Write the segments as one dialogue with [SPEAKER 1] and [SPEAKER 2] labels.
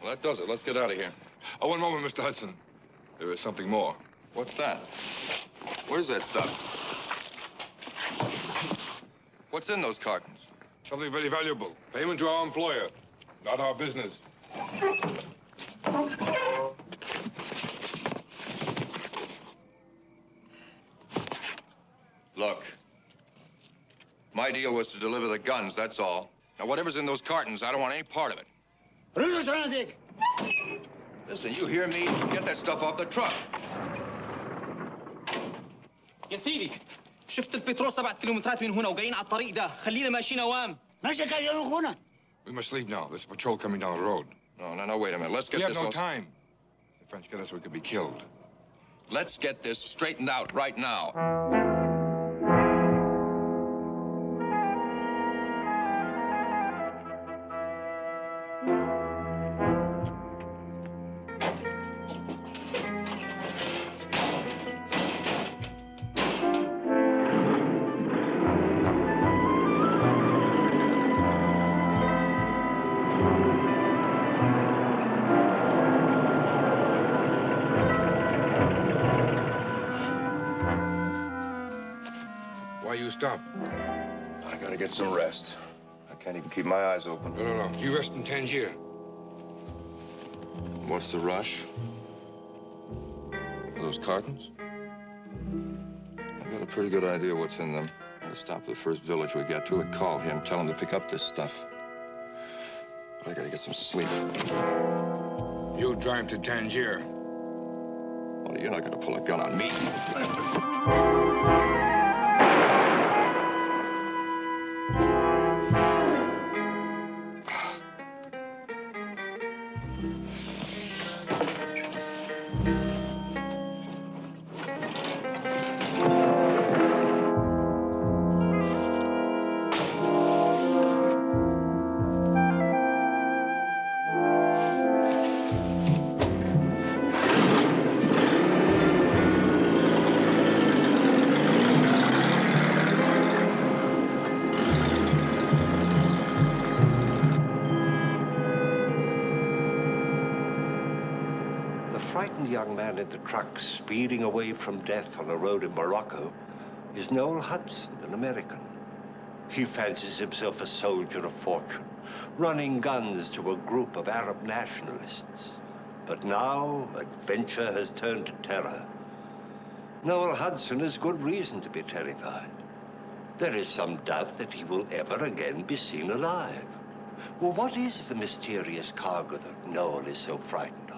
[SPEAKER 1] Well, that does it. Let's get out of here.
[SPEAKER 2] Oh, one moment, Mr. Hudson. There is something more.
[SPEAKER 1] What's that? Where's that stuff? What's in those cartons?
[SPEAKER 2] Something very valuable. Payment to our employer, not our business.
[SPEAKER 1] Look, my deal was to deliver the guns, that's all. Now, whatever's in those cartons, I don't want any part of it. Listen, you hear me? Get that stuff off the truck.
[SPEAKER 3] يا سيدي شفت البترول 7 كيلومترات من هنا وجايين على الطريق ده خلينا ماشيين اوام ماشي كده هنا.
[SPEAKER 2] We must leave now. There's a patrol coming down the road.
[SPEAKER 1] No, wait a minute. Let's get this...
[SPEAKER 2] We have no time. If the French get us, we could be killed.
[SPEAKER 1] Let's get this straightened out right now.
[SPEAKER 2] Stop.
[SPEAKER 1] I gotta get some rest. I can't even keep my eyes open.
[SPEAKER 2] No. You rest in Tangier.
[SPEAKER 1] What's the rush? Are those cartons? I've got a pretty good idea what's in them. I'm gonna stop at the first village we get to and call him, tell him to pick up this stuff. But I gotta get some sleep.
[SPEAKER 2] You drive to Tangier.
[SPEAKER 1] Well, you're not gonna pull a gun on me.
[SPEAKER 4] Young man in the truck speeding away from death on a road in Morocco is Noel Hudson, an American. He fancies himself a soldier of fortune, running guns to a group of Arab nationalists. But now, adventure has turned to terror. Noel Hudson has good reason to be terrified. There is some doubt that he will ever again be seen alive. Well, what is the mysterious cargo that Noel is so frightened of?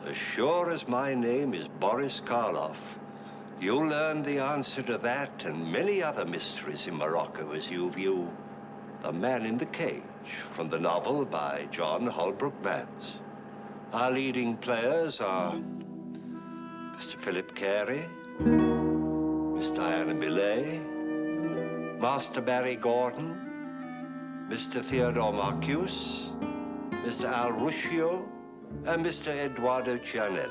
[SPEAKER 4] As sure as my name is Boris Karloff, you'll learn the answer to that and many other mysteries in Morocco as you view The Man in the Cage from the novel by John Holbrook Vance. Our leading players are Mr. Philip Carey, Miss Diana Millet, Master Barry Gordon, Mr. Theodore Marcuse, Mr. Al Ruscio, and Mr. Eduardo Cianelli.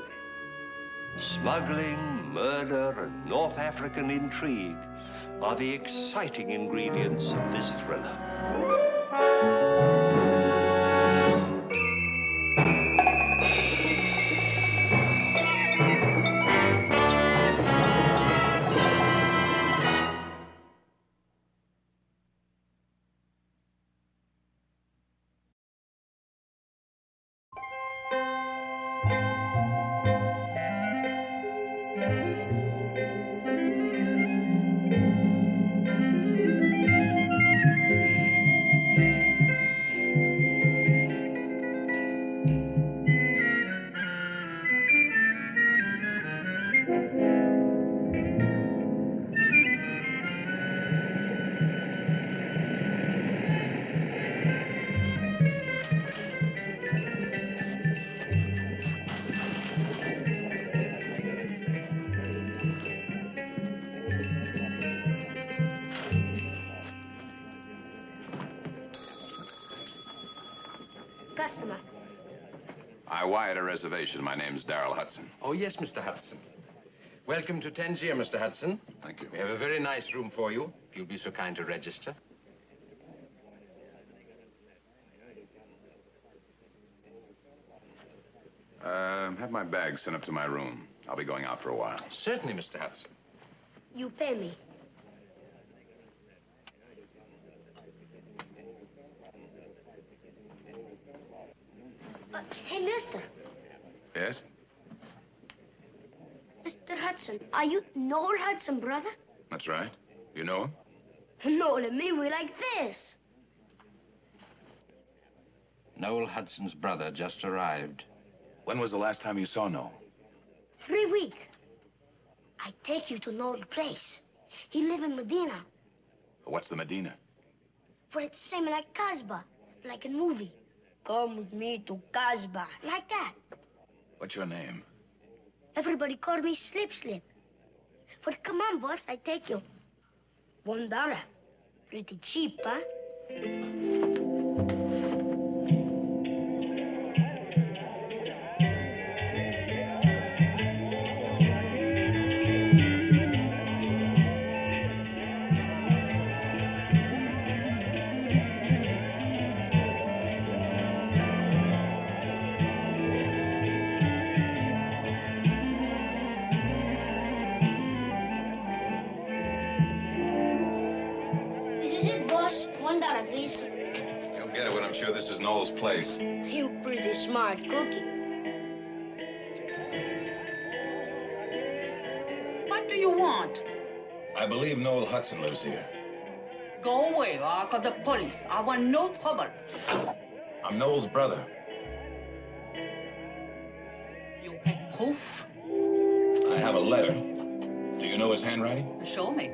[SPEAKER 4] Smuggling, murder, and North African intrigue are the exciting ingredients of this thriller.
[SPEAKER 5] Customer.
[SPEAKER 6] I wired a reservation. My name's Darrell Hudson.
[SPEAKER 7] Oh, yes, Mr. Hudson. Welcome to Tangier, Mr. Hudson.
[SPEAKER 6] Thank you.
[SPEAKER 7] We have a very nice room for you, if you'll be so kind to register.
[SPEAKER 6] Have my bag sent up to my room. I'll be going out for a while.
[SPEAKER 7] Certainly, Mr. Hudson.
[SPEAKER 5] You pay me. Hey, mister.
[SPEAKER 6] Yes?
[SPEAKER 5] Mr. Hudson, are you Noel Hudson, brother?
[SPEAKER 6] That's right. You know him?
[SPEAKER 5] Noel and me, we like this.
[SPEAKER 7] Noel Hudson's brother just arrived.
[SPEAKER 6] When was the last time you saw Noel?
[SPEAKER 5] 3 weeks. I take you to Noel's place. He live in Medina.
[SPEAKER 6] What's the Medina?
[SPEAKER 5] For it's same like Casbah, like a movie. Come with me to Casbah, like that.
[SPEAKER 6] What's your name?
[SPEAKER 5] Everybody call me Slip Slip. But come on, boss, I take you. $1. Pretty cheap, huh? $1, please.
[SPEAKER 6] You'll get it when I'm sure this is Noel's place.
[SPEAKER 5] You pretty smart cookie.
[SPEAKER 8] What do you want?
[SPEAKER 6] I believe Noel Hudson lives here.
[SPEAKER 8] Go away, or I'll call the police. I want no trouble.
[SPEAKER 6] I'm Noel's brother.
[SPEAKER 8] You have proof?
[SPEAKER 6] I have a letter. Do you know his handwriting?
[SPEAKER 8] Show me.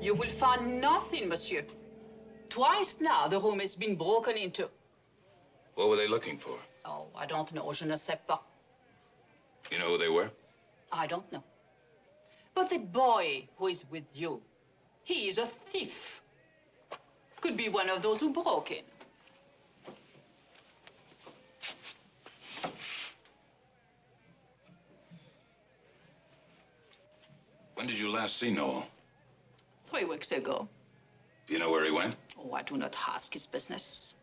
[SPEAKER 8] You will find nothing, monsieur. Twice now the room has been broken into.
[SPEAKER 6] What were they looking for?
[SPEAKER 8] Oh, I don't know. Je ne sais pas.
[SPEAKER 6] You know who they were?
[SPEAKER 8] I don't know. But that boy who is with you, he is a thief. Could be one of those who broke in.
[SPEAKER 6] When did you last see Noel?
[SPEAKER 8] 3 weeks ago.
[SPEAKER 6] Do you know where he went?
[SPEAKER 8] Oh, I do not ask his business.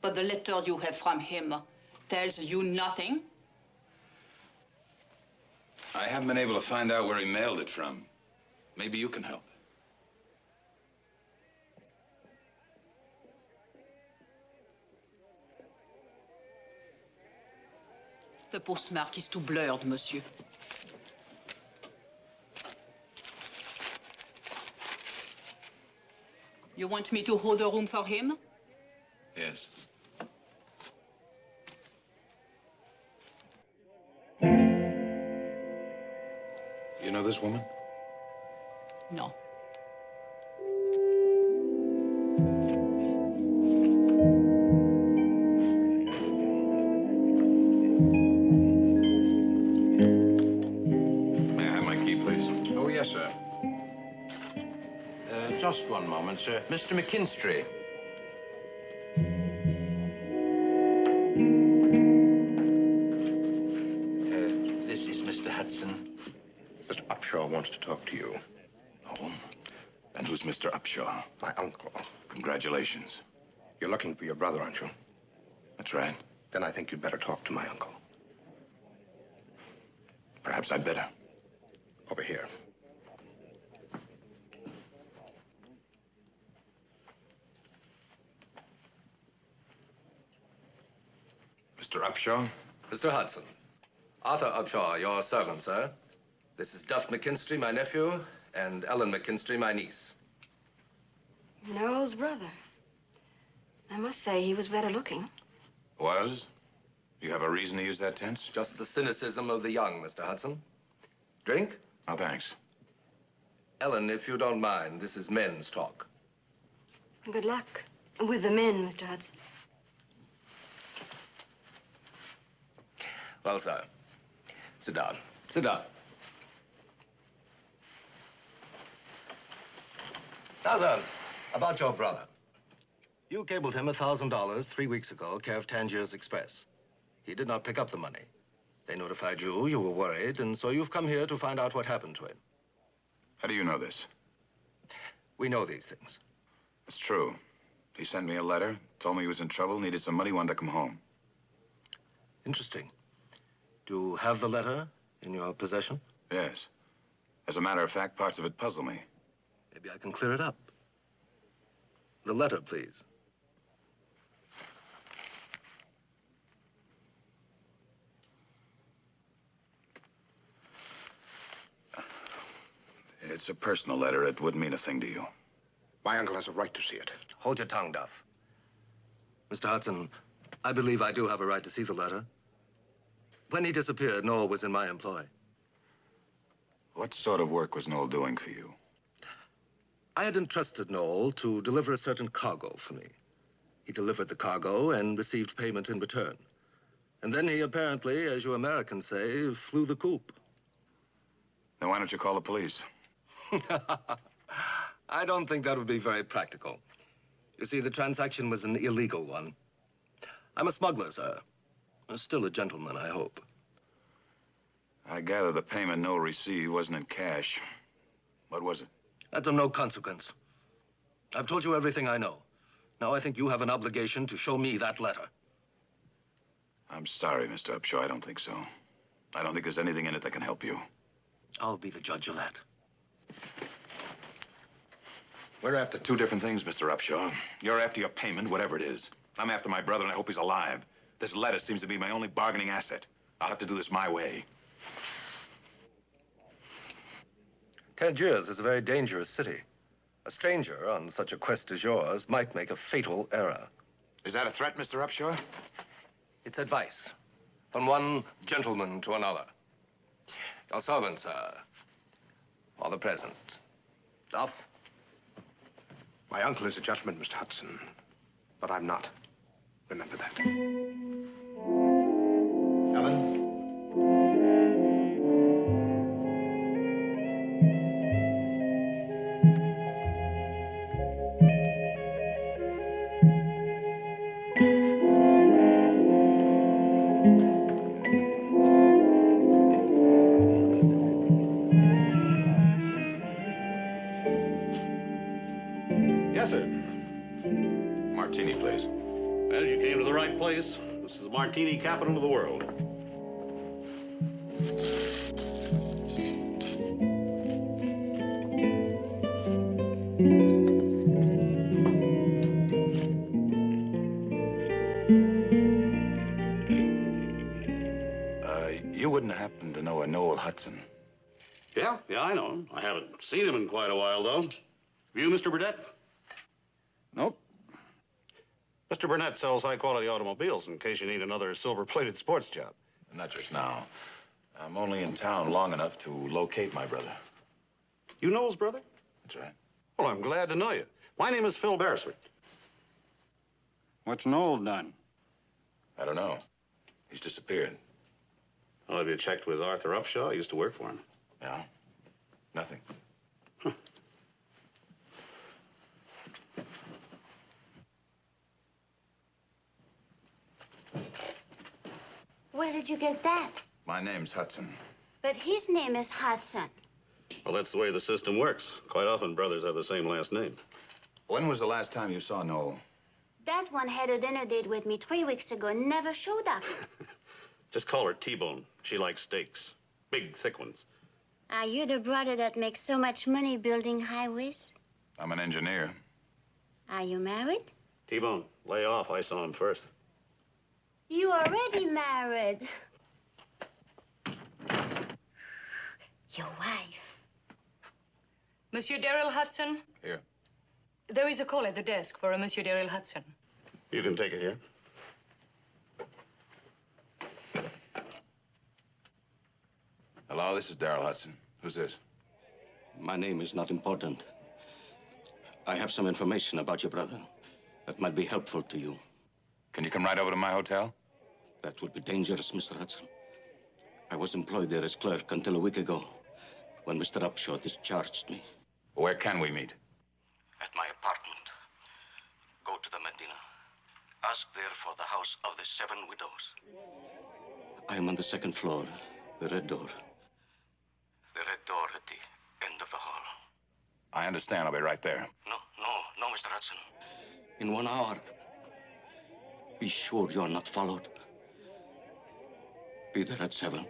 [SPEAKER 8] But the letter you have from him tells you nothing.
[SPEAKER 6] I haven't been able to find out where he mailed it from. Maybe you can help.
[SPEAKER 8] The postmark is too blurred, monsieur. You want me to hold the room for him?
[SPEAKER 6] Yes. You know this woman?
[SPEAKER 8] No.
[SPEAKER 6] May I have my key, please?
[SPEAKER 7] Oh, yes, sir. Just one moment, sir. Mr. McKinstry. This is Mr. Hudson.
[SPEAKER 9] Mr. Upshaw wants to talk to you.
[SPEAKER 6] Oh. And who's Mr. Upshaw?
[SPEAKER 9] My uncle.
[SPEAKER 6] Congratulations.
[SPEAKER 9] You're looking for your brother, aren't you?
[SPEAKER 6] That's right.
[SPEAKER 9] Then I think you'd better talk to my uncle.
[SPEAKER 6] Perhaps I'd better.
[SPEAKER 9] Over here.
[SPEAKER 6] Mr. Upshaw?
[SPEAKER 10] Mr. Hudson. Arthur Upshaw, your servant, sir. This is Duff McKinstry, my nephew, and Ellen McKinstry, my niece.
[SPEAKER 11] Noel's brother. I must say he was better looking.
[SPEAKER 6] Was? You have a reason to use that tense?
[SPEAKER 10] Just the cynicism of the young, Mr. Hudson. Drink?
[SPEAKER 6] Oh, thanks.
[SPEAKER 10] Ellen, if you don't mind, this is men's talk.
[SPEAKER 11] Good luck with the men, Mr. Hudson.
[SPEAKER 10] Well, sir, sit down. Sit down. Now, sir, About your brother. You cabled him $1,000 3 weeks ago, care of Tangiers Express. He did not pick up the money. They notified you, you were worried, and so you've come here to find out what happened to him.
[SPEAKER 6] How do you know this?
[SPEAKER 10] We know these things.
[SPEAKER 6] It's true. He sent me a letter, told me he was in trouble, needed some money, wanted to come home.
[SPEAKER 10] Interesting. Do you have the letter in your possession?
[SPEAKER 6] Yes. As a matter of fact, parts of it puzzle me.
[SPEAKER 10] Maybe I can clear it up. The letter, please.
[SPEAKER 6] It's a personal letter. It wouldn't mean a thing to you.
[SPEAKER 9] My uncle has a right to see it.
[SPEAKER 10] Hold your tongue, Duff. Mr. Hudson, I believe I do have a right to see the letter. When he disappeared, Noel was in my employ.
[SPEAKER 6] What sort of work was Noel doing for you?
[SPEAKER 10] I had entrusted Noel to deliver a certain cargo for me. He delivered the cargo and received payment in return. And then he apparently, as you Americans say, flew the coop.
[SPEAKER 6] Then why don't you call the police?
[SPEAKER 10] I don't think that would be very practical. You see, the transaction was an illegal one. I'm a smuggler, sir. Still a gentleman, I hope.
[SPEAKER 6] I gather the payment Noel received wasn't in cash. What was it?
[SPEAKER 10] That's of no consequence. I've told you everything I know. Now I think you have an obligation to show me that letter.
[SPEAKER 6] I'm sorry, Mr. Upshaw. I don't think so. I don't think there's anything in it that can help you.
[SPEAKER 10] I'll be the judge of that.
[SPEAKER 6] We're after two different things, Mr. Upshaw. You're after your payment, whatever it is. I'm after my brother, and I hope he's alive. This letter seems to be my only bargaining asset. I'll have to do this my way.
[SPEAKER 10] Tangiers is a very dangerous city. A stranger on such a quest as yours might make a fatal error.
[SPEAKER 6] Is that a threat, Mr. Upshaw?
[SPEAKER 10] It's advice from one gentleman to another. Your servant, sir, for the present. Duff?
[SPEAKER 9] My uncle is a gentleman, Mr. Hudson, but I'm not. Remember that.
[SPEAKER 7] Ellen?
[SPEAKER 12] Yes, sir.
[SPEAKER 6] Martini, please.
[SPEAKER 12] Well, you came to the right place. This is the martini capital of the world.
[SPEAKER 6] You wouldn't happen to know a Noel Hudson?
[SPEAKER 12] Yeah, I know him. I haven't seen him in quite a while, though. You, Mr. Burnett?
[SPEAKER 2] Nope.
[SPEAKER 12] Mr. Burnett sells high-quality automobiles in case you need another silver-plated sports job.
[SPEAKER 6] Not just now. I'm only in town long enough to locate my brother.
[SPEAKER 12] You know his brother?
[SPEAKER 6] That's right.
[SPEAKER 12] Well, I'm glad to know you. My name is Phil Beresford.
[SPEAKER 2] What's Noel done?
[SPEAKER 6] I don't know. He's disappeared.
[SPEAKER 12] Well, have you checked with Arthur Upshaw? I used to work for him.
[SPEAKER 6] Yeah? Nothing.
[SPEAKER 13] Where did you get that?
[SPEAKER 6] My name's Hudson.
[SPEAKER 13] But his name is Hudson.
[SPEAKER 12] Well, that's the way the system works. Quite often, brothers have the same last name.
[SPEAKER 6] When was the last time you saw Noel?
[SPEAKER 13] That one had a dinner date with me 3 weeks ago and never showed up.
[SPEAKER 12] Just call her T-Bone. She likes steaks. Big, thick ones.
[SPEAKER 13] Are you the brother that makes so much money building highways?
[SPEAKER 6] I'm an engineer.
[SPEAKER 13] Are you married?
[SPEAKER 12] T-Bone, lay off. I saw him first.
[SPEAKER 13] You already married. Your wife.
[SPEAKER 14] Monsieur Daryl Hudson?
[SPEAKER 6] Here.
[SPEAKER 14] There is a call at the desk for a Monsieur Daryl Hudson.
[SPEAKER 12] You can take it here.
[SPEAKER 6] Hello, this is Daryl Hudson. Who's this?
[SPEAKER 15] My name is not important. I have some information about your brother that might be helpful to you.
[SPEAKER 6] Can you come right over to my hotel?
[SPEAKER 15] That would be dangerous, Mr. Hudson. I was employed there as clerk until a week ago, when Mr. Upshaw discharged me.
[SPEAKER 6] Where can we meet?
[SPEAKER 15] At my apartment. Ask there for the House of the Seven Widows. I am on the second floor, the red door. The red door at the end of the hall.
[SPEAKER 6] I understand. I'll be right there.
[SPEAKER 15] No, Mr. Hudson. In 1 hour. Be sure you're not followed. Be there at 7.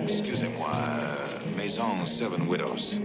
[SPEAKER 6] Excusez-moi. Maison Seven Widows.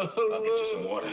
[SPEAKER 6] I'll get you some water.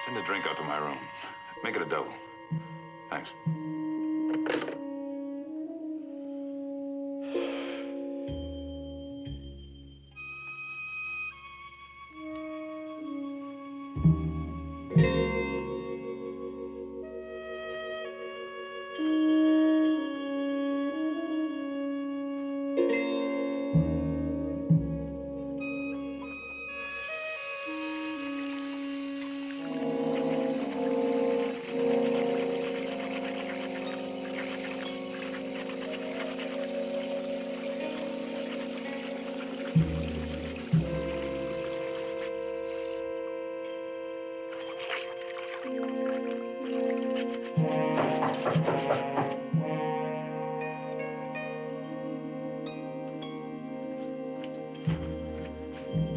[SPEAKER 6] Send a drink out to my room. Make it a double. Thanks.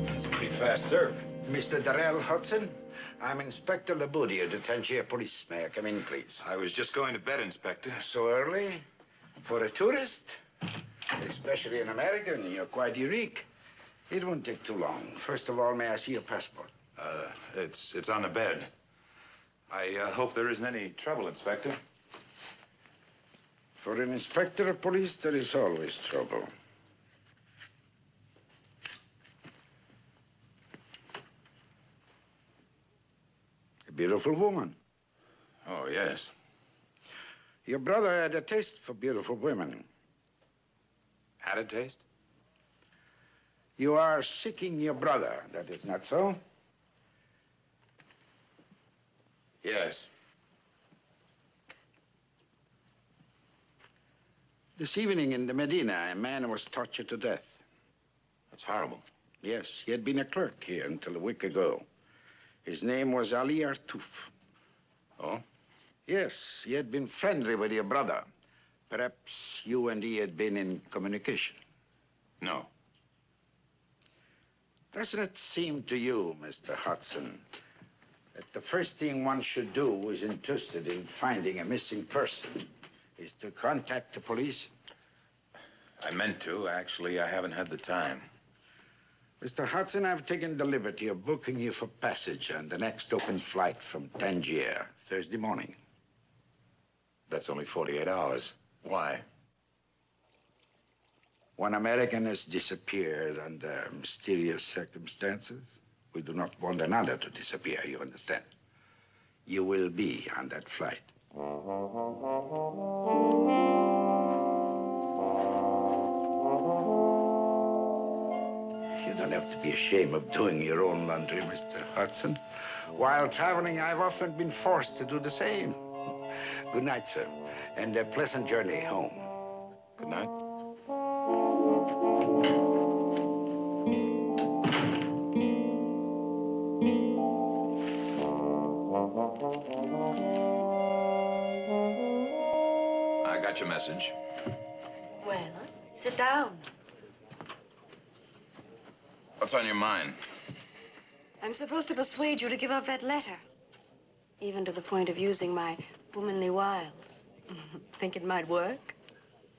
[SPEAKER 6] That's pretty fast, sir.
[SPEAKER 16] Mr. Darrell Hudson, I'm Inspector Laboudia, de Tangier Police. May I come in, please?
[SPEAKER 6] I was just going to bed, Inspector.
[SPEAKER 16] So early? For a tourist? Especially an American, you're quite unique. It won't take too long. First of all, may I see your passport?
[SPEAKER 6] It's on the bed. I hope there isn't any trouble, Inspector.
[SPEAKER 16] For an inspector of police, there is always trouble. A beautiful woman.
[SPEAKER 6] Oh, yes.
[SPEAKER 16] Your brother had a taste for beautiful women.
[SPEAKER 6] Had a taste?
[SPEAKER 16] You are seeking your brother, that is not so?
[SPEAKER 6] Yes.
[SPEAKER 16] This evening in the Medina, a man was tortured to death.
[SPEAKER 6] That's horrible.
[SPEAKER 16] Yes, he had been a clerk here until a week ago. His name was Ali Artouf.
[SPEAKER 6] Oh?
[SPEAKER 16] Yes, he had been friendly with your brother. Perhaps you and he had been in communication.
[SPEAKER 6] No.
[SPEAKER 16] Doesn't it seem to you, Mr. Hudson, that the first thing one should do who is interested in finding a missing person is to contact the police?
[SPEAKER 6] I meant to. Actually, I haven't had the time.
[SPEAKER 16] Mr. Hudson, I've taken the liberty of booking you for passage on the next open flight from Tangier, Thursday morning.
[SPEAKER 6] That's only 48 hours. Why?
[SPEAKER 16] One American has disappeared under mysterious circumstances. We do not want another to disappear, you understand? You will be on that flight. You don't have to be ashamed of doing your own laundry, Mr. Hudson. While traveling, I've often been forced to do the same. Good night, sir, and a pleasant journey home.
[SPEAKER 6] Good night. I got your message.
[SPEAKER 11] Well, sit down.
[SPEAKER 6] What's on your mind?
[SPEAKER 11] I'm supposed to persuade you to give up that letter. Even to the point of using my womanly wiles. Think it might work?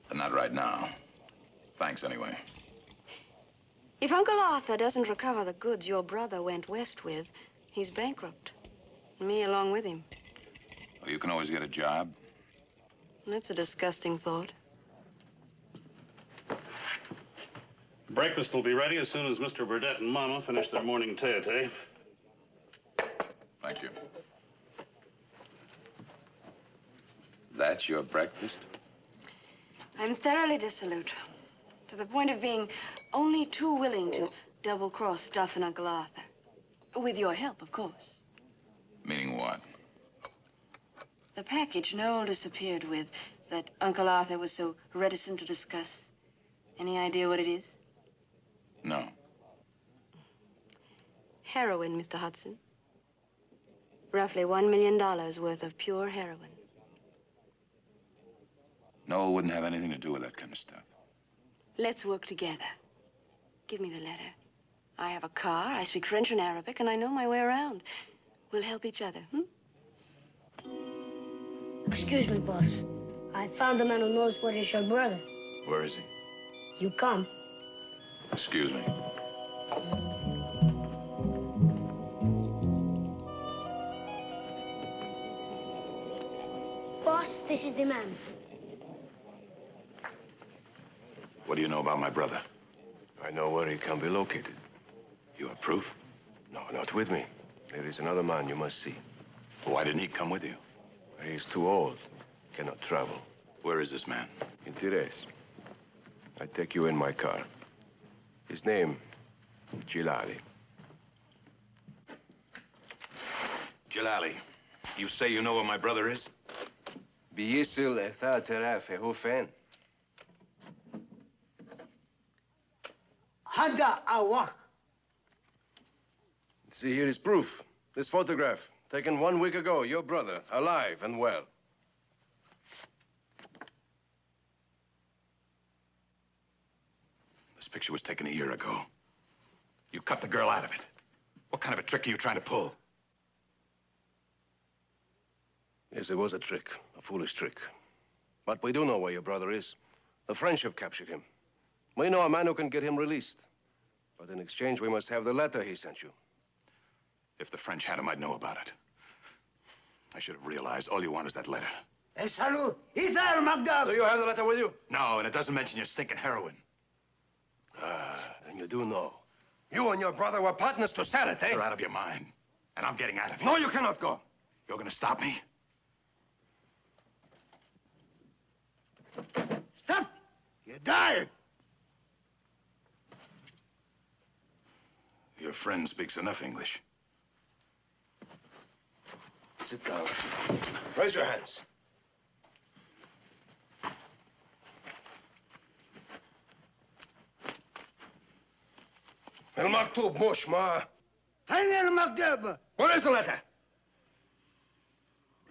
[SPEAKER 6] But not right now. Thanks, anyway.
[SPEAKER 11] If Uncle Arthur doesn't recover the goods your brother went west with, he's bankrupt. Me along with him.
[SPEAKER 6] Well, you can always get a job.
[SPEAKER 11] That's a disgusting thought.
[SPEAKER 12] Breakfast will be ready as soon as Mr. Burdett and Mama finish their morning tete-a-tete.
[SPEAKER 6] Thank you. That's your breakfast?
[SPEAKER 11] I'm thoroughly dissolute. To the point of being only too willing to double-cross Stuff and Uncle Arthur. With your help, of course.
[SPEAKER 6] Meaning what?
[SPEAKER 11] The package Noel disappeared with that Uncle Arthur was so reticent to discuss. Any idea what it is?
[SPEAKER 6] No.
[SPEAKER 11] Heroin, Mr. Hudson. Roughly $1 million worth of pure heroin.
[SPEAKER 6] Noel wouldn't have anything to do with that kind of stuff.
[SPEAKER 11] Let's work together. Give me the letter. I have a car, I speak French and Arabic, and I know my way around. We'll help each other,
[SPEAKER 5] Excuse me, boss. I found the man who knows what is your brother.
[SPEAKER 6] Where is he?
[SPEAKER 5] You come.
[SPEAKER 6] Excuse me.
[SPEAKER 5] Boss, this is the man.
[SPEAKER 6] What do you know about my brother?
[SPEAKER 9] I know where he can be located.
[SPEAKER 6] You have proof?
[SPEAKER 9] No, not with me. There is another man you must see.
[SPEAKER 6] Why didn't he come with you?
[SPEAKER 9] He is too old. Cannot travel.
[SPEAKER 6] Where is this man?
[SPEAKER 9] In Tires. I take you in my car. His name, Gilali.
[SPEAKER 6] Gilali, you say you know where my brother is?
[SPEAKER 9] Biyisil etha teraf hufen.
[SPEAKER 17] Hada awak.
[SPEAKER 9] See, here is proof. This photograph, taken 1 week ago, your brother, alive and well.
[SPEAKER 6] This picture was taken a year ago. You cut the girl out of it. What kind of a trick are you trying to pull?
[SPEAKER 9] Yes, it was a trick, a foolish trick. But we do know where your brother is. The French have captured him. We know a man who can get him released. But in exchange, we must have the letter he sent you.
[SPEAKER 6] If the French had him, I'd know about it. I should have realized all you want is that letter.
[SPEAKER 17] Salut. Isar Magdab.
[SPEAKER 9] Do you have the letter with you?
[SPEAKER 6] No, and it doesn't mention your stinking heroin.
[SPEAKER 9] Then you do know. You and your brother were partners to sell it, eh?
[SPEAKER 6] You're out of your mind. And I'm getting out of here.
[SPEAKER 9] No, you cannot go.
[SPEAKER 6] You're gonna stop me?
[SPEAKER 17] Stop. You're dying.
[SPEAKER 6] Your friend speaks enough English.
[SPEAKER 9] Sit down. Raise your hands. المكتوب مش ما.
[SPEAKER 17] فين المكتوب؟
[SPEAKER 9] Where is the letter?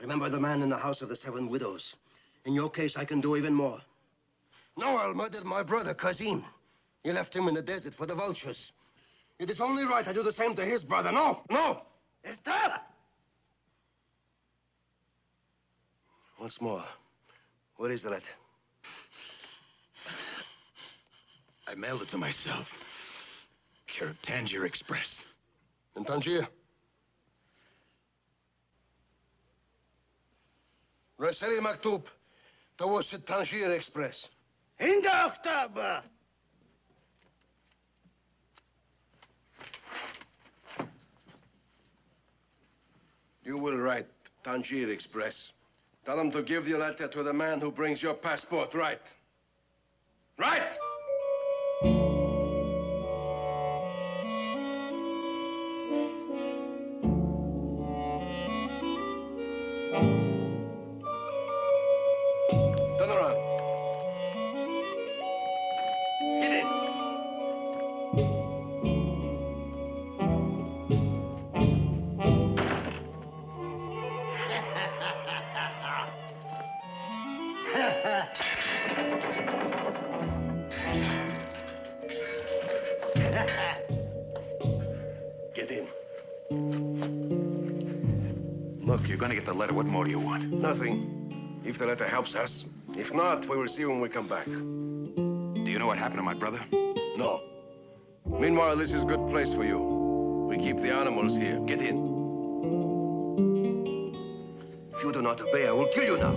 [SPEAKER 18] Remember the man in the house of the 7 widows. In your case, I can do even more.
[SPEAKER 9] Noel murdered my brother, Kazim.
[SPEAKER 18] You left him in the desert for the vultures. It is only right I do the same to his brother. No, no!
[SPEAKER 17] Stop!
[SPEAKER 18] Once more, where is the letter?
[SPEAKER 6] I mailed it to myself. Care of Tangier Express.
[SPEAKER 9] In Tangier? رسالة مكتوب توصل تانجير اكسبريس.
[SPEAKER 17] عند اكتوبر.
[SPEAKER 9] You will write Tangier Express. Tell them to give the letter to the man who brings your passport, right? Right! Turn around. Get in.
[SPEAKER 6] Get in. Look, you're gonna get the letter. What more do you want?
[SPEAKER 9] Nothing. If the letter helps us. If not, we will see when we come back.
[SPEAKER 6] Do you know what happened to my brother?
[SPEAKER 9] No. Meanwhile, this is a good place for you. We keep the animals here. Get in.
[SPEAKER 18] If you do not obey, I will kill you now.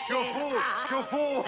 [SPEAKER 9] شوفوا شوفوا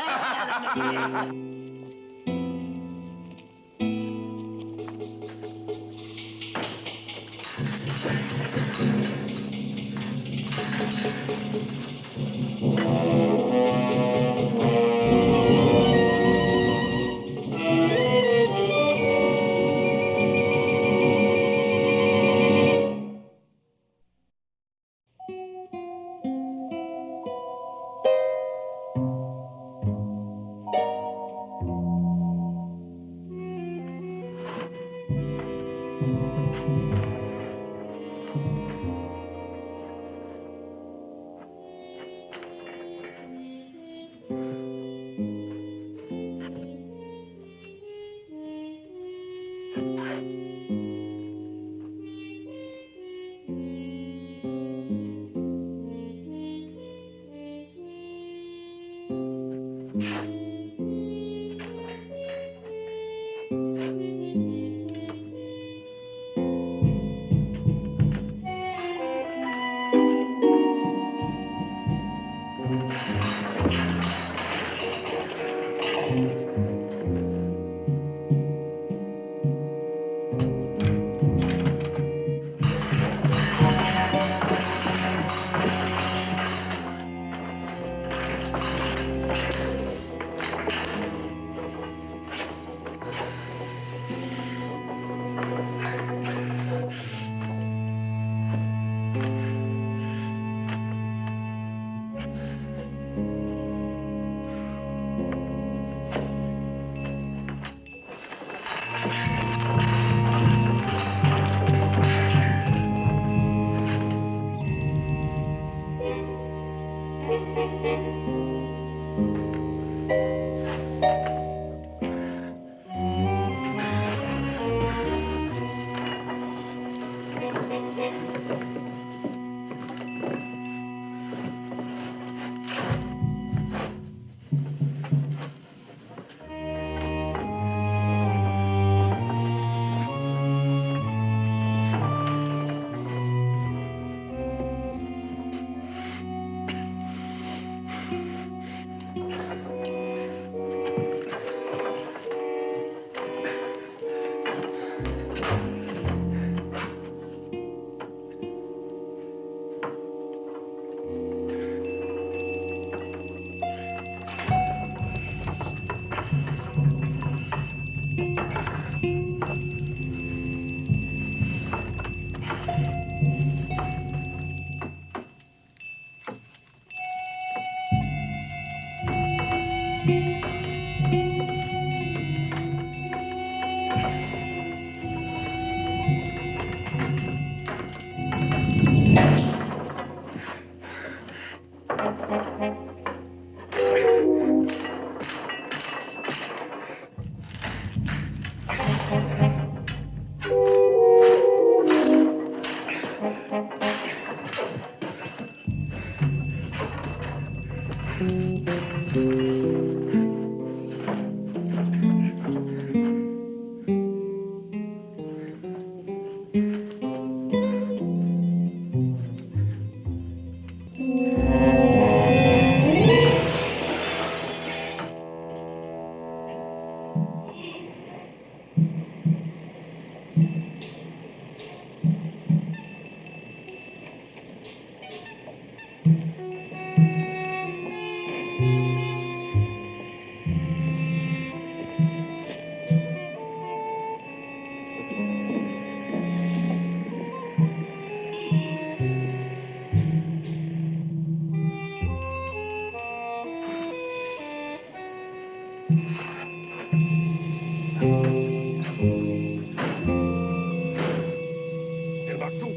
[SPEAKER 18] المكتوب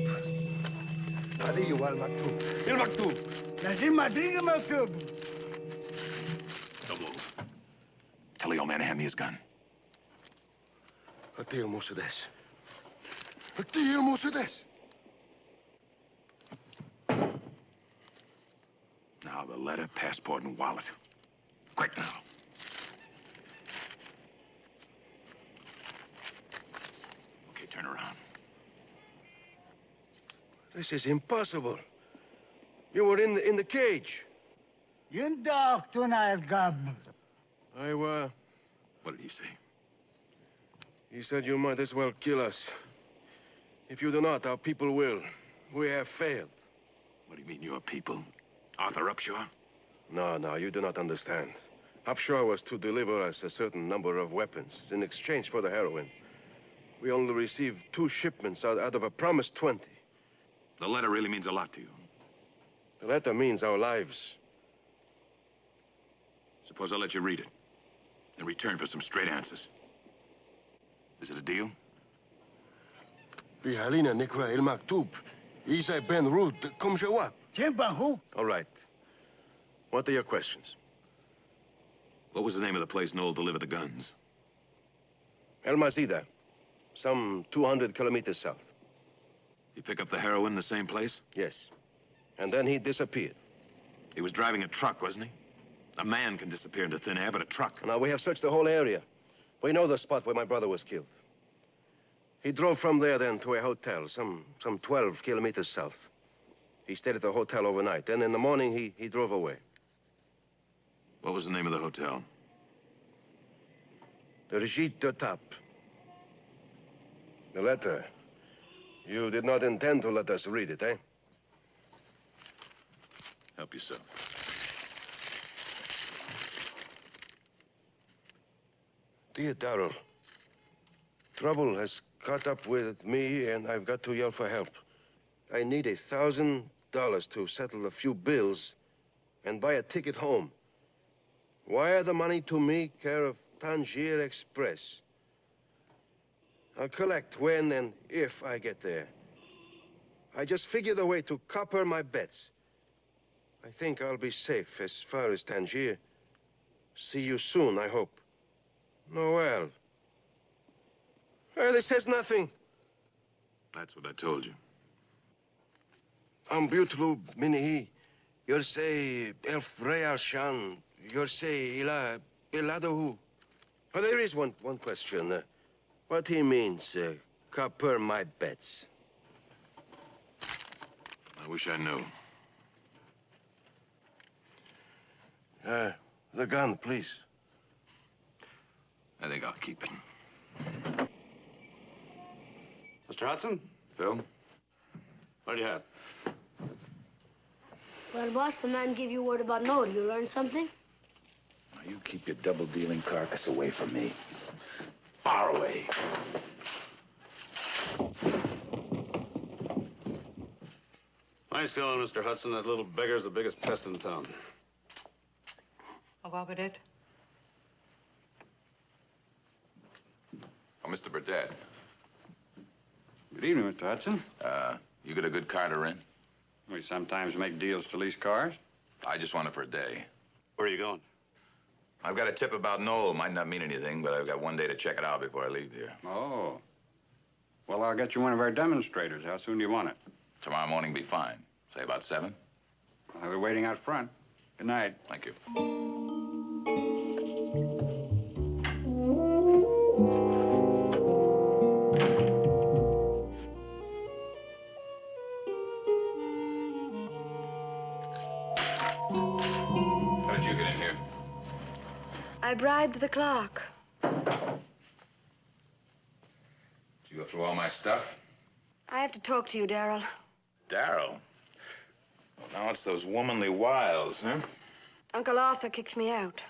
[SPEAKER 18] هذه هو المكتوب المكتوب
[SPEAKER 17] لازم مدريق مكتوب
[SPEAKER 6] Don't move. Tell the old man to hand me his gun.
[SPEAKER 18] أعطيه المسدس أعطيه المسدس
[SPEAKER 6] Now the letter, passport, and wallet. Quick now. Okay, turn around.
[SPEAKER 18] This is impossible. You were in the cage.
[SPEAKER 17] يندقتنا القب
[SPEAKER 6] What did he say?
[SPEAKER 18] He said you might as well kill us. If you do not, our people will. We have failed.
[SPEAKER 6] What do you mean, your people? Arthur Upshaw?
[SPEAKER 18] No, you do not understand. Upshaw was to deliver us a certain number of weapons in exchange for the heroin. We only received 2 shipments out of a promised 20.
[SPEAKER 6] The letter really means a lot to you.
[SPEAKER 18] The letter means our lives.
[SPEAKER 6] Suppose I let you read it in return for some straight answers. Is it a deal?
[SPEAKER 18] بيهالينا نقرأ المكتوب. إذا بن رود كم جواب. All right. What are your questions?
[SPEAKER 6] What was the name of the place Noel delivered the guns?
[SPEAKER 18] El Mazida, some 200 kilometers south.
[SPEAKER 6] You pick up the heroin in the same place?
[SPEAKER 18] Yes. And then he disappeared.
[SPEAKER 6] He was driving a truck, wasn't he? A man can disappear into thin air, but a truck...
[SPEAKER 18] Now, we have searched the whole area. We know the spot where my brother was killed. He drove from there then to a hotel, some 12 kilometers south. He stayed at the hotel overnight. Then in the morning, he drove away.
[SPEAKER 6] What was the name of the hotel?
[SPEAKER 18] The Regit de Tap. The letter. You did not intend to let us read it, eh?
[SPEAKER 6] Help yourself.
[SPEAKER 18] Dear Darrell, trouble has caught up with me, and I've got to yell for help. I need $1,000 to settle a few bills and buy a ticket home. Wire the money to me, care of Tangier Express. I'll collect when and if I get there. I just figured a way to copper my bets. I think I'll be safe as far as Tangier. See you soon, I hope. Noel. This says nothing.
[SPEAKER 6] That's what I told you.
[SPEAKER 18] Ambutlu minihi. Yorsei elf real shan. Yorsei ila beladahu. Oh, there is one question. What he means, copper my bets.
[SPEAKER 6] I wish I knew.
[SPEAKER 18] The gun, please.
[SPEAKER 6] I think I'll keep it.
[SPEAKER 12] Mr. Hudson?
[SPEAKER 6] Phil?
[SPEAKER 12] What do you have?
[SPEAKER 5] Well, boss, the man gave you word about Noel. You learned something?
[SPEAKER 16] Now, you keep your double-dealing carcass away from me. Far away.
[SPEAKER 12] Nice going, Mr. Hudson. That little beggar's the biggest pest in town.
[SPEAKER 14] Au revoir, vedette.
[SPEAKER 6] Oh, Mr. Burdett.
[SPEAKER 19] Good evening, Mr. Hudson.
[SPEAKER 6] You got a good car to rent?
[SPEAKER 19] We sometimes make deals to lease cars.
[SPEAKER 6] I just want it for a day.
[SPEAKER 12] Where are you going?
[SPEAKER 6] I've got a tip about Noel. Might not mean anything, but I've got one day to check it out before I leave here.
[SPEAKER 19] Oh. Well, I'll get you one of our demonstrators. How soon do you want it?
[SPEAKER 6] Tomorrow morning be fine. Say about 7?
[SPEAKER 19] I'll be waiting out front. Good night.
[SPEAKER 6] Thank you. How did you get in here?
[SPEAKER 11] I bribed the clerk.
[SPEAKER 6] Did you go through all my stuff?
[SPEAKER 11] I have to talk to you, Daryl.
[SPEAKER 6] Daryl? Now it's those womanly wiles, huh?
[SPEAKER 11] Uncle Arthur kicked me out.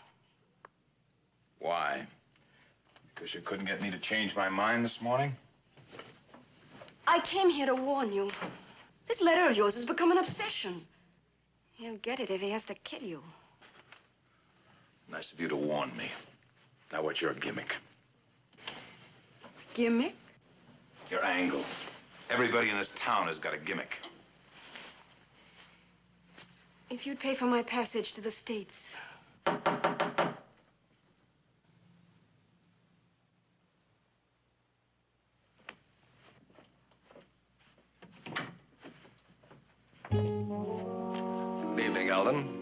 [SPEAKER 6] Why? Because you couldn't get me to change my mind this morning?
[SPEAKER 11] I came here to warn you. This letter of yours has become an obsession. He'll get it if he has to kill you.
[SPEAKER 6] Nice of you to warn me. Now what's your gimmick?
[SPEAKER 11] Gimmick?
[SPEAKER 6] Your angle. Everybody in this town has got a gimmick.
[SPEAKER 11] If you'd pay for my passage to the States.
[SPEAKER 9] Good evening, Alden.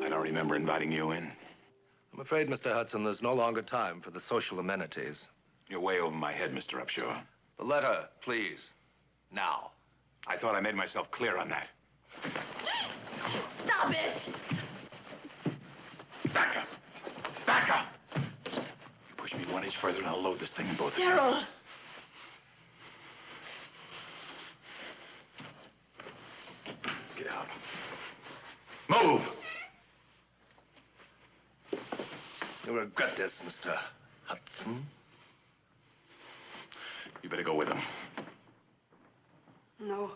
[SPEAKER 6] I don't remember inviting you in.
[SPEAKER 10] I'm afraid, Mr. Hudson, there's no longer time for the social amenities.
[SPEAKER 6] You're way over my head, Mr. Upshaw.
[SPEAKER 10] The letter, please. Now.
[SPEAKER 6] I thought I made myself clear on that.
[SPEAKER 11] Stop it!
[SPEAKER 6] Back up. Back up! You push me 1 inch further and I'll load this thing in both of you.
[SPEAKER 11] Daryl!
[SPEAKER 6] Get out. Move!
[SPEAKER 10] You'll regret this, Mr. Hudson.
[SPEAKER 6] You better go with him.
[SPEAKER 11] No.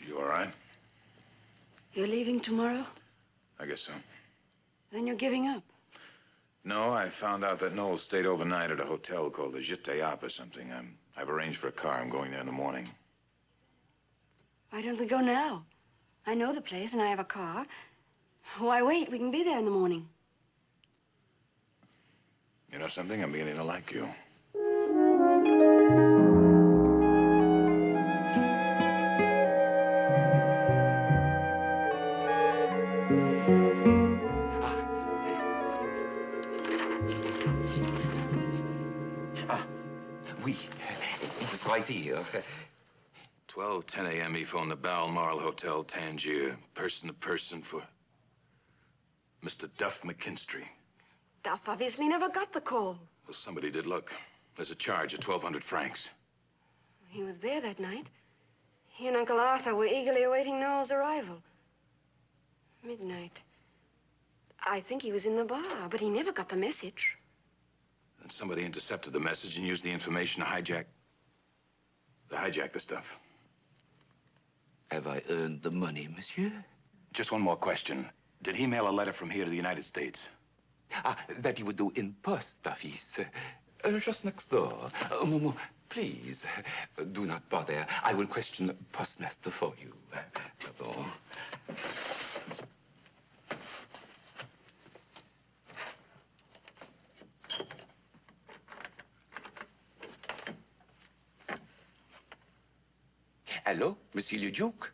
[SPEAKER 6] You all right?
[SPEAKER 11] You're leaving tomorrow?
[SPEAKER 6] I guess so.
[SPEAKER 11] Then you're giving up.
[SPEAKER 6] No, I found out that Noel stayed overnight at a hotel called the Giteap or something. I've arranged for a car. I'm going there in the morning.
[SPEAKER 11] Why don't we go now? I know the place and I have a car. Why wait? We can be there in the morning.
[SPEAKER 6] You know something? I'm beginning to like you.
[SPEAKER 20] Oui, it was right here.
[SPEAKER 6] 12:10 a.m. he phoned the Balmoral Hotel, Tangier, person to person for Mr. Duff McKinstry.
[SPEAKER 11] Duff obviously never got the call.
[SPEAKER 6] Well, somebody did look. There's a charge of 1,200 francs.
[SPEAKER 11] He was there that night. He and Uncle Arthur were eagerly awaiting Noel's arrival. Midnight. I think he was in the bar, but he never got the message.
[SPEAKER 6] Then somebody intercepted the message and used the information to hijack the stuff.
[SPEAKER 20] Have I earned the money, monsieur?
[SPEAKER 6] Just one more question. Did he mail a letter from here to the United States?
[SPEAKER 20] That he would do in post office. Just next door. Moment, please. Do not bother. I will question the postmaster for you. Pardon. Allô, Monsieur le Duc?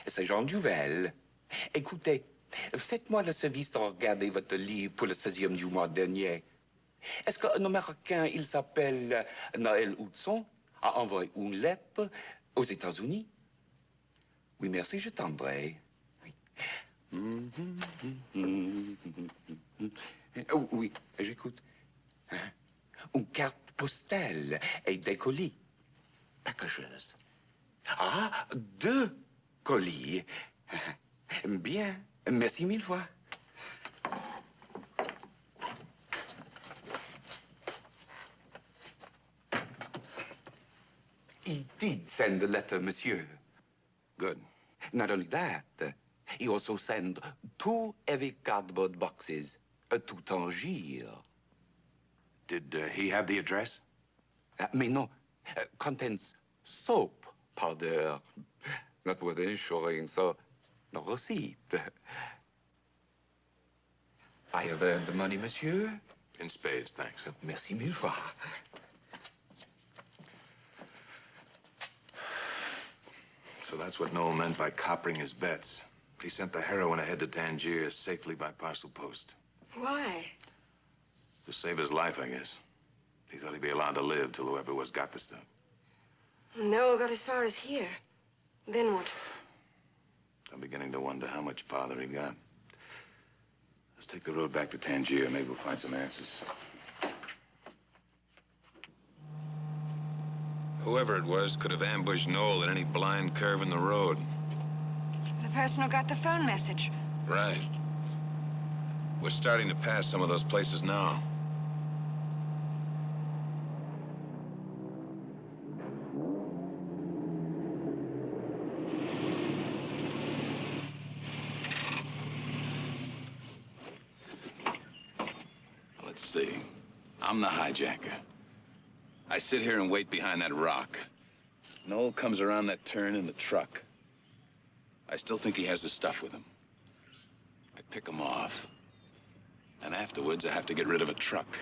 [SPEAKER 20] C'est Jean Duvel. Écoutez, faites-moi le service de regarder votre livre pour le 16e du mois dernier. Est-ce qu'un Américain, il s'appelle Noël Hudson, a envoyé une lettre aux États-Unis? Oui, merci, je tendrai. Oui, oui, j'écoute. Une carte postale et des colis. Packages. Ah, 2 colis. Bien, merci 1000 fois. He did send the letter, monsieur.
[SPEAKER 6] Good.
[SPEAKER 20] Not only that, he also sent 2 heavy cardboard boxes tout Tangier.
[SPEAKER 6] Did he have the address?
[SPEAKER 20] Mais non, contents soap powder. Not with insuring, so no receipt. I have earned the money, monsieur.
[SPEAKER 6] In spades, thanks.
[SPEAKER 20] Merci mille fois.
[SPEAKER 6] So that's what Noel meant by coppering his bets. He sent the heroin ahead to Tangier safely by parcel post.
[SPEAKER 11] Why?
[SPEAKER 6] To save his life, I guess. He thought he'd be allowed to live till whoever was got the stuff.
[SPEAKER 11] Noel got as far as here. Then what?
[SPEAKER 6] I'm beginning to wonder how much farther he got. Let's take the road back to Tangier. Maybe we'll find some answers. Whoever it was could have ambushed Noel at any blind curve in the road.
[SPEAKER 11] The person who got the phone message.
[SPEAKER 6] Right. We're starting to pass some of those places now. Let's see. I'm the hijacker. I sit here and wait behind that rock. Noel comes around that turn in the truck. I still think he has the stuff with him. I pick him off. And afterwards, I have to get rid of a truck.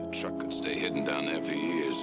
[SPEAKER 6] The truck could stay hidden down there for years.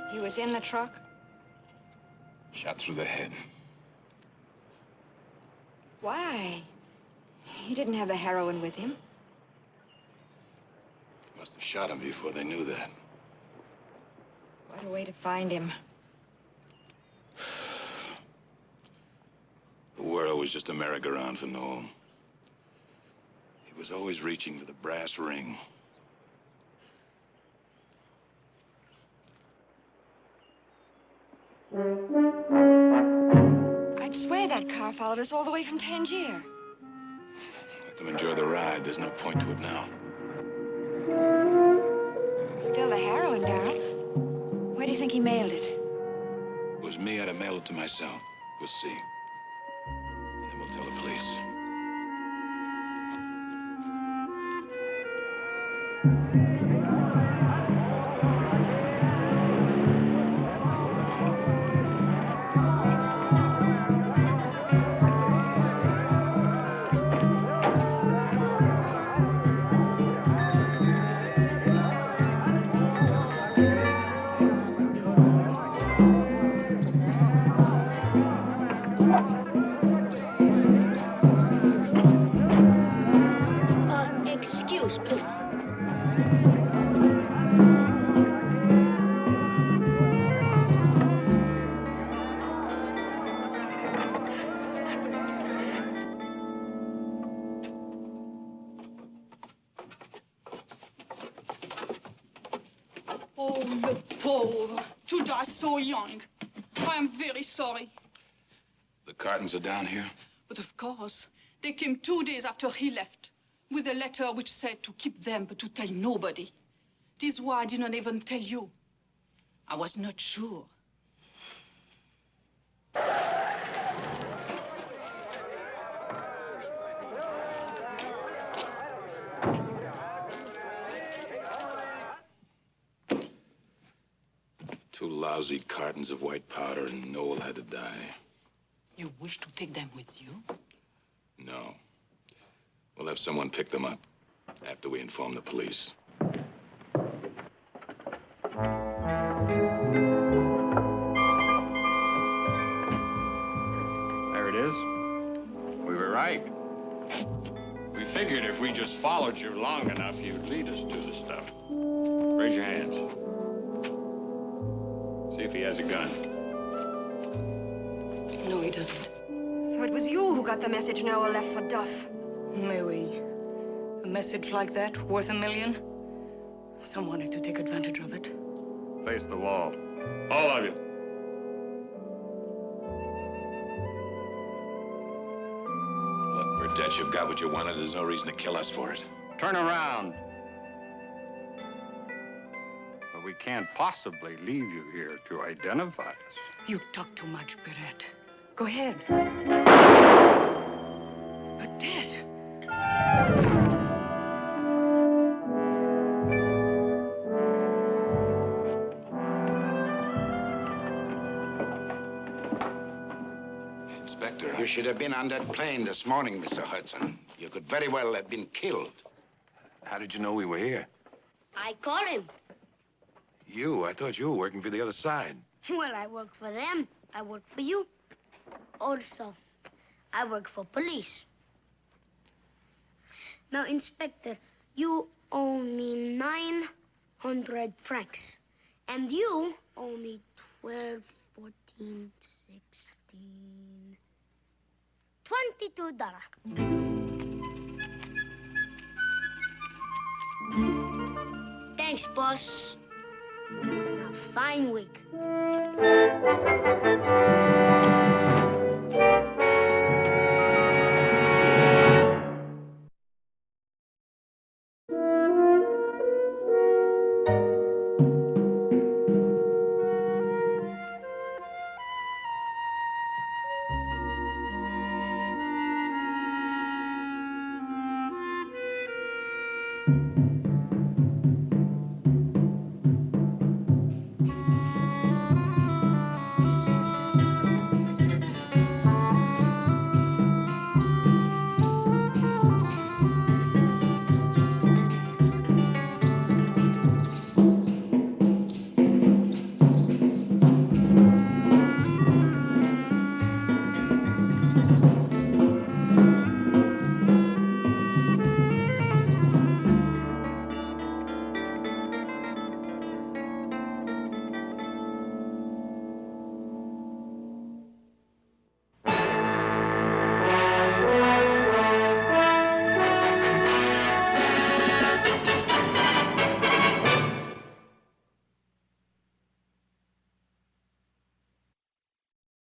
[SPEAKER 11] He was in the truck?
[SPEAKER 6] Shot through the head.
[SPEAKER 11] Why? He didn't have the heroin with him.
[SPEAKER 6] Must have shot him before they knew that.
[SPEAKER 11] What a way to find him.
[SPEAKER 6] The world was just a merry-go-round for Noel. He was always reaching for the brass ring.
[SPEAKER 11] I'd swear that car followed us all the way from Tangier.
[SPEAKER 6] Let them enjoy the ride. There's no point to it now.
[SPEAKER 11] Still the heroin, Darryl. Where do you think he mailed it?
[SPEAKER 6] If it was me, I'd have mailed it to myself. We'll see. And then we'll tell the police.
[SPEAKER 5] Excuse, please.
[SPEAKER 8] Oh, le pauvre. To die so young. I am very sorry.
[SPEAKER 6] The cartons are down here?
[SPEAKER 8] But of course, they came 2 days after he left, with a letter which said to keep them but to tell nobody. This is why I did not even tell you. I was not sure.
[SPEAKER 6] Two lousy cartons of white powder, and Noel had to die.
[SPEAKER 8] You wish to take them with you?
[SPEAKER 6] No. We'll have someone pick them up after we inform the police.
[SPEAKER 19] There it is. We were right. We figured if we just followed you long enough, you'd lead us to the stuff. Raise your hands. See if he has a gun.
[SPEAKER 14] No, he doesn't.
[SPEAKER 11] So it was you who got the message Noel left for Duff.
[SPEAKER 14] Maybe. A message like that, worth $1 million? Someone had to take advantage of it.
[SPEAKER 19] Face the wall. All of you.
[SPEAKER 6] Look, Burdette, you've got what you wanted. There's no reason to kill us for it.
[SPEAKER 19] Turn around. But we can't possibly leave you here to identify us.
[SPEAKER 14] You talk too much, Perrette. Go ahead. But Dad.
[SPEAKER 6] Inspector,
[SPEAKER 16] You should have been on that plane this morning, Mr. Hudson. You could very well have been killed.
[SPEAKER 6] How did you know we were here?
[SPEAKER 5] I called him.
[SPEAKER 6] You? I thought you were working for the other side.
[SPEAKER 5] Well, I work for them. I work for you. Also, I work for police. Now, Inspector, you owe me 900 francs. And you owe me 12, 14, 16, $22. Thanks, boss. And a fine week.